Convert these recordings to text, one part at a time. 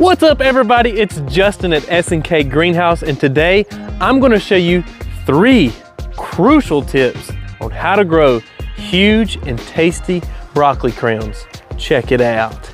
What's up everybody, it's Justin at S&K Greenhouse, and today I'm going to show you 3 crucial tips on how to grow huge and tasty broccoli crowns. Check it out.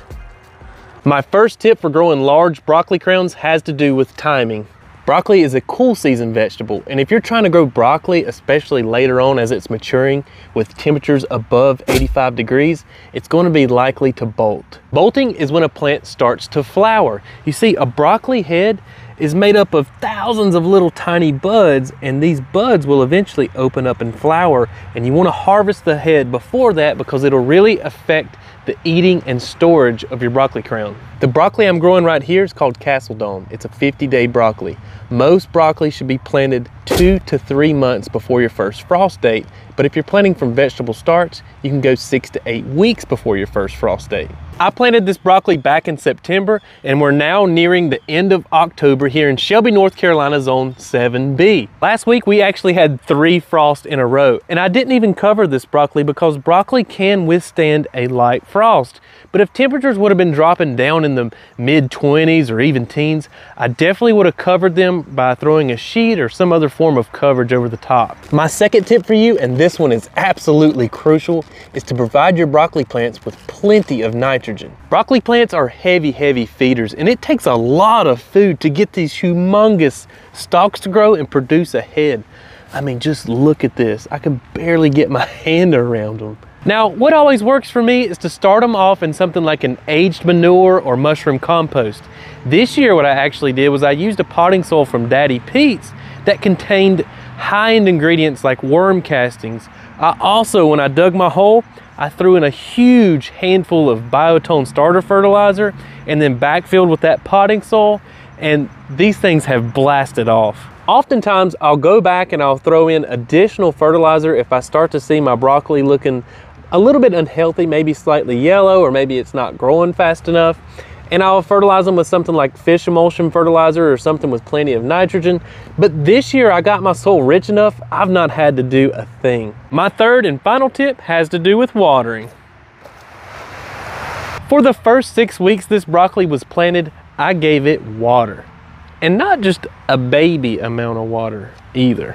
My first tip for growing large broccoli crowns has to do with timing. Broccoli is a cool season vegetable, and if you're trying to grow broccoli, especially later on as it's maturing with temperatures above 85 degrees, it's going to be likely to bolt. Bolting is when a plant starts to flower. You see, a broccoli head is made up of thousands of little tiny buds, and these buds will eventually open up and flower, and you want to harvest the head before that because it'll really affect the eating and storage of your broccoli crown. The broccoli I'm growing right here is called Castle Dome. It's a 50-day broccoli. Most broccoli should be planted 2 to 3 months before your first frost date, but if you're planting from vegetable starts, you can go 6 to 8 weeks before your first frost date. I planted this broccoli back in September, and we're now nearing the end of October here in Shelby, North Carolina, Zone 7B. Last week, we actually had 3 frosts in a row, and I didn't even cover this broccoli because broccoli can withstand a light frost. But if temperatures would have been dropping down in the mid-20s or even teens, I definitely would have covered them by throwing a sheet or some other form of coverage over the top. My second tip for you, and this one is absolutely crucial, is to provide your broccoli plants with plenty of nitrogen. Broccoli plants are heavy feeders, and it takes a lot of food to get these humongous stalks to grow and produce a head. I mean, just look at this. I can barely get my hand around them. Now, what always works for me is to start them off in something like an aged manure or mushroom compost. This year, what I actually did was I used a potting soil from Daddy Pete's that contained high-end ingredients like worm castings. I also, when I dug my hole, I threw in a huge handful of Biotone starter fertilizer and then backfilled with that potting soil, and these things have blasted off. Oftentimes, I'll go back and I'll throw in additional fertilizer if I start to see my broccoli looking a little bit unhealthy, maybe slightly yellow, or maybe it's not growing fast enough. And I'll fertilize them with something like fish emulsion fertilizer or something with plenty of nitrogen. But this year I got my soil rich enough, I've not had to do a thing. My third and final tip has to do with watering. For the first 6 weeks this broccoli was planted, I gave it water. And not just a baby amount of water either.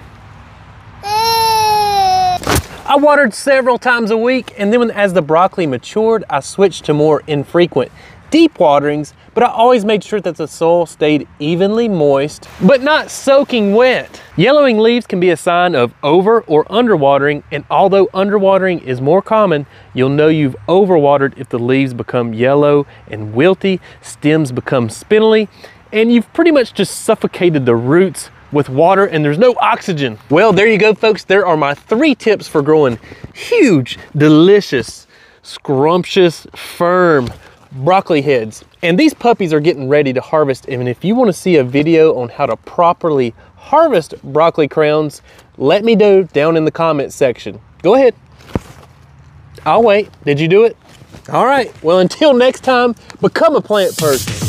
I watered several times a week, and then as the broccoli matured, I switched to more infrequent, deep waterings, but I always made sure that the soil stayed evenly moist, but not soaking wet. Yellowing leaves can be a sign of over or underwatering, and although underwatering is more common, you'll know you've overwatered if the leaves become yellow and wilty, stems become spindly, and you've pretty much just suffocated the roots with water and there's no oxygen. Well, there you go, folks. There are my 3 tips for growing huge, delicious, scrumptious, firm broccoli heads. And these puppies are getting ready to harvest. And if you want to see a video on how to properly harvest broccoli crowns, let me know down in the comments section. Go ahead. I'll wait. Did you do it? All right. Well, until next time, become a plant person.